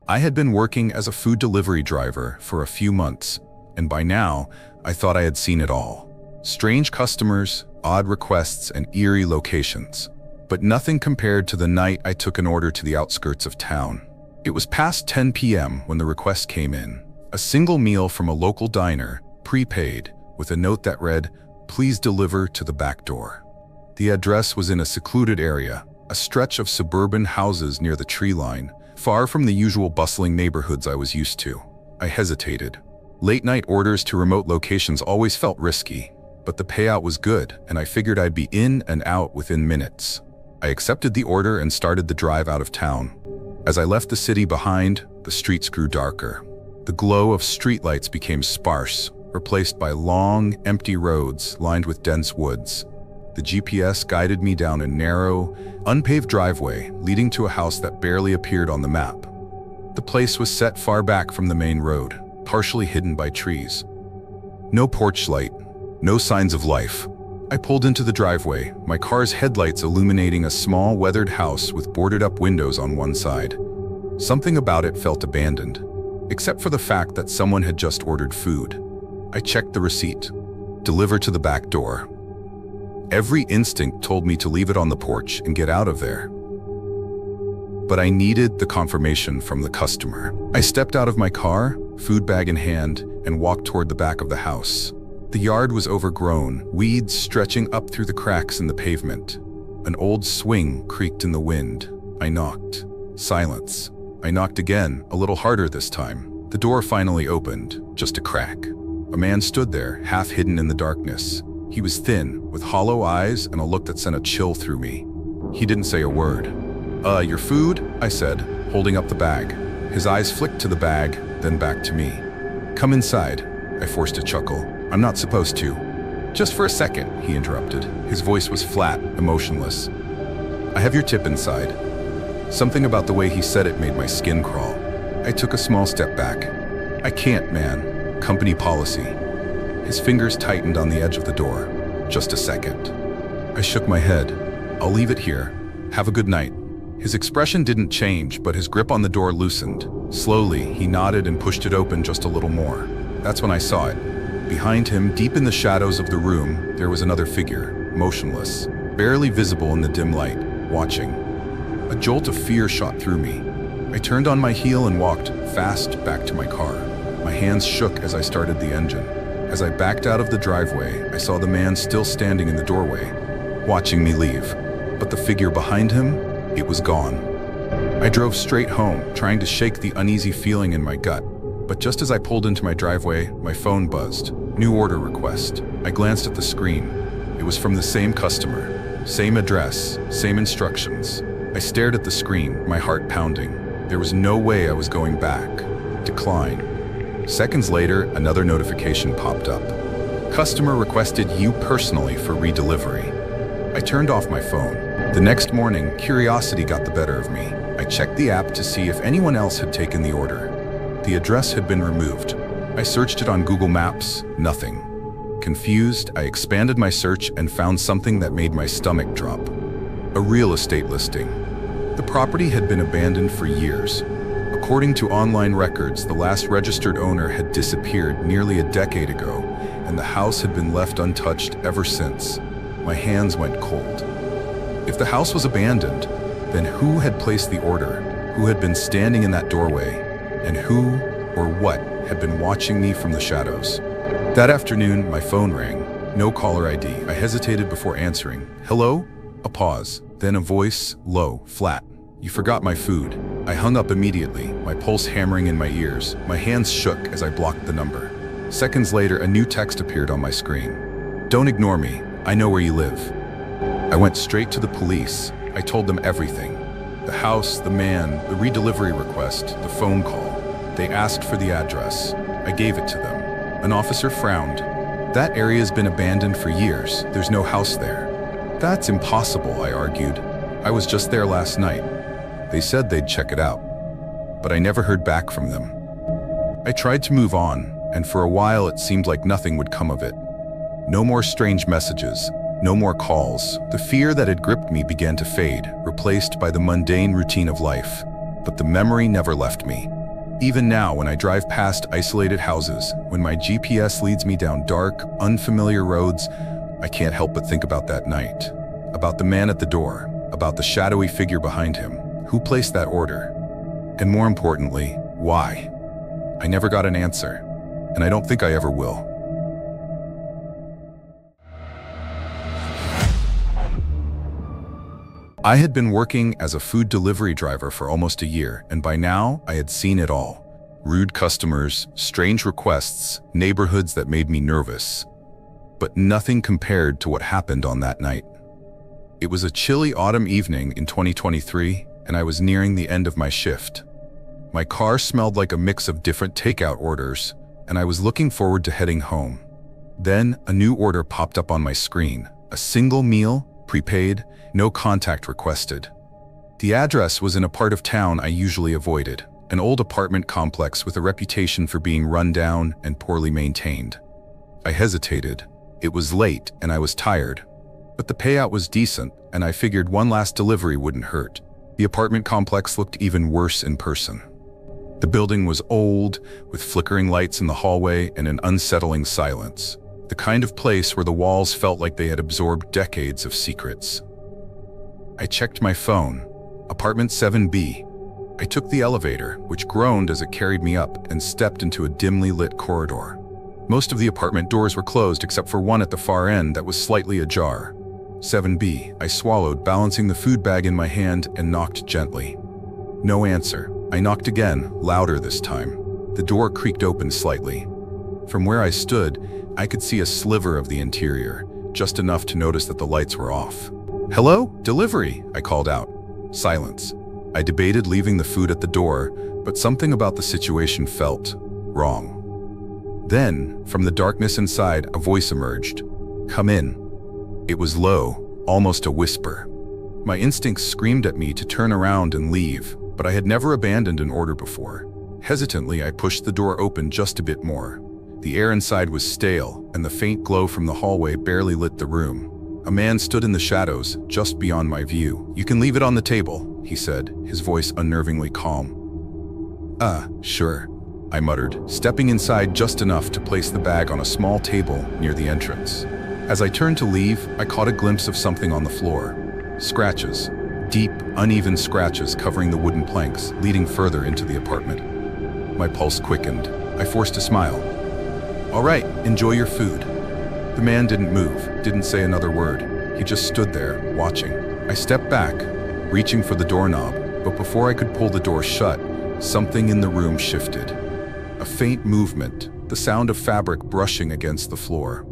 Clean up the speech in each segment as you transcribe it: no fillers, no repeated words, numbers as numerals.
I had been working as a food delivery driver for a few months, and by now, I thought I had seen it all. Strange customers, odd requests, and eerie locations. But nothing compared to the night I took an order to the outskirts of town. It was past 10 p.m. when the request came in. A single meal from a local diner, prepaid, with a note that read, "Please deliver to the back door." The address was in a secluded area, a stretch of suburban houses near the tree line, far from the usual bustling neighborhoods I was used to. I hesitated. Late-night orders to remote locations always felt risky, but the payout was good, and I figured I'd be in and out within minutes. I accepted the order and started the drive out of town. As I left the city behind, the streets grew darker. The glow of streetlights became sparse, replaced by long, empty roads lined with dense woods. The GPS guided me down a narrow, unpaved driveway leading to a house that barely appeared on the map. The place was set far back from the main road, partially hidden by trees. No porch light, no signs of life. I pulled into the driveway, my car's headlights illuminating a small, weathered house with boarded-up windows on one side. Something about it felt abandoned, except for the fact that someone had just ordered food. I checked the receipt. Deliver to the back door. Every instinct told me to leave it on the porch and get out of there. But I needed the confirmation from the customer. I stepped out of my car, food bag in hand, and walked toward the back of the house. The yard was overgrown, weeds stretching up through the cracks in the pavement. An old swing creaked in the wind. I knocked. Silence. I knocked again, a little harder this time. The door finally opened, just a crack. A man stood there, half hidden in the darkness. He was thin, with hollow eyes and a look that sent a chill through me. He didn't say a word. Your food?" I said, holding up the bag. His eyes flicked to the bag, then back to me. "Come inside." I forced a chuckle. "I'm not supposed to." "Just for a second," he interrupted. His voice was flat, emotionless. "I have your tip inside." Something about the way he said it made my skin crawl. I took a small step back. "I can't, man. Company policy." His fingers tightened on the edge of the door. "Just a second." I shook my head. "I'll leave it here. Have a good night." His expression didn't change, but his grip on the door loosened. Slowly, he nodded and pushed it open just a little more. That's when I saw it. Behind him, deep in the shadows of the room, there was another figure, motionless, barely visible in the dim light, watching. A jolt of fear shot through me. I turned on my heel and walked fast back to my car. My hands shook as I started the engine. As I backed out of the driveway, I saw the man still standing in the doorway, watching me leave. But the figure behind him, it was gone. I drove straight home, trying to shake the uneasy feeling in my gut. But just as I pulled into my driveway, my phone buzzed. New order request. I glanced at the screen. It was from the same customer. Same address, same instructions. I stared at the screen, my heart pounding. There was no way I was going back. Decline. Seconds later, another notification popped up. Customer requested you personally for redelivery. I turned off my phone. The next morning, curiosity got the better of me. I checked the app to see if anyone else had taken the order. The address had been removed. I searched it on Google Maps, nothing. Confused, I expanded my search and found something that made my stomach drop. A real estate listing. The property had been abandoned for years. According to online records, the last registered owner had disappeared nearly a decade ago, and the house had been left untouched ever since. My hands went cold. If the house was abandoned, then who had placed the order? Who had been standing in that doorway? And who or what had been watching me from the shadows? That afternoon, my phone rang. No caller ID. I hesitated before answering. "Hello?" A pause, then a voice, low, flat. "You forgot my food." I hung up immediately, my pulse hammering in my ears. My hands shook as I blocked the number. Seconds later, a new text appeared on my screen. "Don't ignore me. I know where you live." I went straight to the police. I told them everything. The house, the man, the redelivery request, the phone call. They asked for the address. I gave it to them. An officer frowned. "That area's been abandoned for years. There's no house there." "That's impossible," I argued. "I was just there last night." They said they'd check it out, but I never heard back from them. I tried to move on, and for a while it seemed like nothing would come of it. No more strange messages, no more calls. The fear that had gripped me began to fade, replaced by the mundane routine of life. But the memory never left me. Even now, when I drive past isolated houses, when my GPS leads me down dark, unfamiliar roads, I can't help but think about that night. About the man at the door, about the shadowy figure behind him, who placed that order, and more importantly, why. I never got an answer, and I don't think I ever will. I had been working as a food delivery driver for almost a year, and by now I had seen it all. Rude customers, strange requests, neighborhoods that made me nervous. But nothing compared to what happened on that night. It was a chilly autumn evening in 2023, and I was nearing the end of my shift. My car smelled like a mix of different takeout orders, and I was looking forward to heading home. Then a new order popped up on my screen. A single meal, prepaid, no contact requested. The address was in a part of town I usually avoided, an old apartment complex with a reputation for being run down and poorly maintained. I hesitated. It was late and I was tired, but the payout was decent, and I figured one last delivery wouldn't hurt. The apartment complex looked even worse in person. The building was old, with flickering lights in the hallway and an unsettling silence. The kind of place where the walls felt like they had absorbed decades of secrets. I checked my phone. Apartment 7B. I took the elevator, which groaned as it carried me up, and stepped into a dimly lit corridor. Most of the apartment doors were closed except for one at the far end that was slightly ajar. 7B, I swallowed, balancing the food bag in my hand, and knocked gently. No answer. I knocked again, louder this time. The door creaked open slightly. From where I stood, I could see a sliver of the interior, just enough to notice that the lights were off. "Hello? Delivery," I called out. Silence. I debated leaving the food at the door, but something about the situation felt wrong. Then, from the darkness inside, a voice emerged. "Come in." It was low, almost a whisper. My instincts screamed at me to turn around and leave, but I had never abandoned an order before. Hesitantly, I pushed the door open just a bit more. The air inside was stale, and the faint glow from the hallway barely lit the room. A man stood in the shadows, just beyond my view. "You can leave it on the table," he said, his voice unnervingly calm. Sure," I muttered, stepping inside just enough to place the bag on a small table near the entrance. As I turned to leave, I caught a glimpse of something on the floor. Scratches. Deep, uneven scratches covering the wooden planks, leading further into the apartment. My pulse quickened. I forced a smile. "All right, enjoy your food." The man didn't move, didn't say another word. He just stood there, watching. I stepped back, reaching for the doorknob, but before I could pull the door shut, something in the room shifted. A faint movement, the sound of fabric brushing against the floor.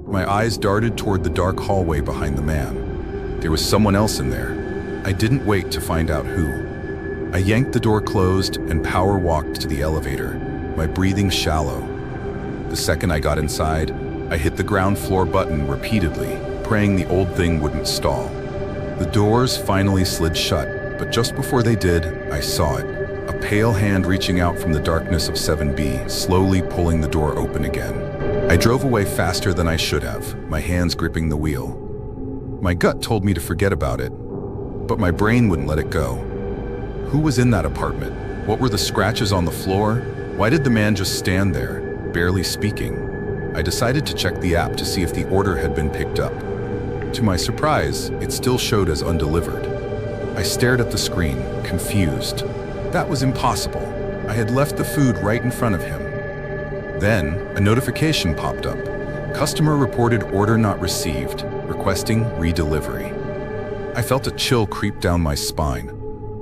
My eyes darted toward the dark hallway behind the man. There was someone else in there. I didn't wait to find out who. I yanked the door closed and power walked to the elevator, my breathing shallow. The second I got inside, I hit the ground floor button repeatedly, praying the old thing wouldn't stall. The doors finally slid shut, but just before they did, I saw it. A pale hand reaching out from the darkness of 7B, slowly pulling the door open again. I drove away faster than I should have, my hands gripping the wheel. My gut told me to forget about it, but my brain wouldn't let it go. Who was in that apartment? What were the scratches on the floor? Why did the man just stand there, barely speaking? I decided to check the app to see if the order had been picked up. To my surprise, it still showed as undelivered. I stared at the screen, confused. That was impossible. I had left the food right in front of him. Then, a notification popped up. Customer reported order not received, requesting redelivery. I felt a chill creep down my spine.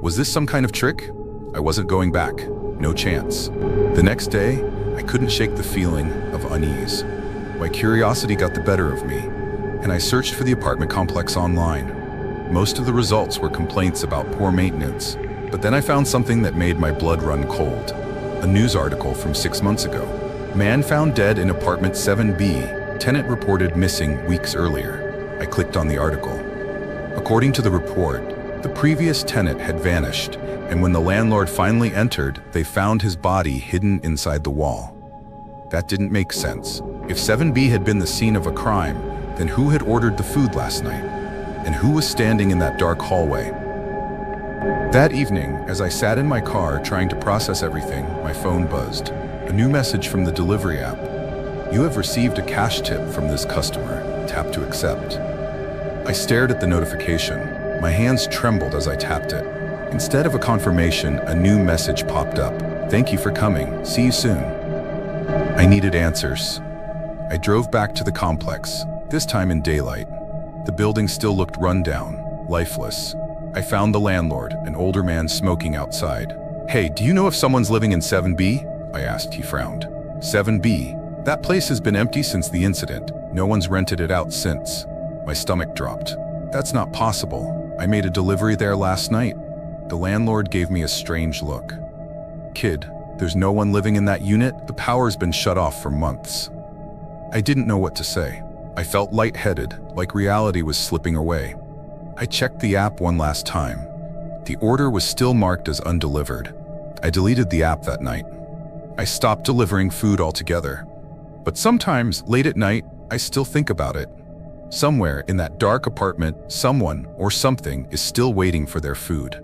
Was this some kind of trick? I wasn't going back. No chance. The next day, I couldn't shake the feeling of unease. My curiosity got the better of me, and I searched for the apartment complex online. Most of the results were complaints about poor maintenance, but then I found something that made my blood run cold. A news article from 6 months ago. Man found dead in apartment 7B. Tenant reported missing weeks earlier. I clicked on the article. According to the report, the previous tenant had vanished, and when the landlord finally entered, they found his body hidden inside the wall. That didn't make sense. If 7B had been the scene of a crime, then who had ordered the food last night? And who was standing in that dark hallway? That evening, as I sat in my car trying to process everything, my phone buzzed. A new message from the delivery app. You have received a cash tip from this customer. Tap to accept. I stared at the notification. My hands trembled as I tapped it. Instead of a confirmation, a new message popped up. Thank you for coming. See you soon. I needed answers. I drove back to the complex, this time in daylight. The building still looked run down, lifeless. I found the landlord, an older man smoking outside. Hey, do you know if someone's living in 7B? I asked. He frowned. 7B? That place has been empty since the incident. No one's rented it out since. My stomach dropped. That's not possible. I made a delivery there last night. The landlord gave me a strange look. Kid, there's no one living in that unit. The power's been shut off for months. I didn't know what to say. I felt lightheaded, like reality was slipping away. I checked the app one last time. The order was still marked as undelivered. I deleted the app that night. I stopped delivering food altogether. But sometimes, late at night, I still think about it. Somewhere in that dark apartment, someone or something is still waiting for their food.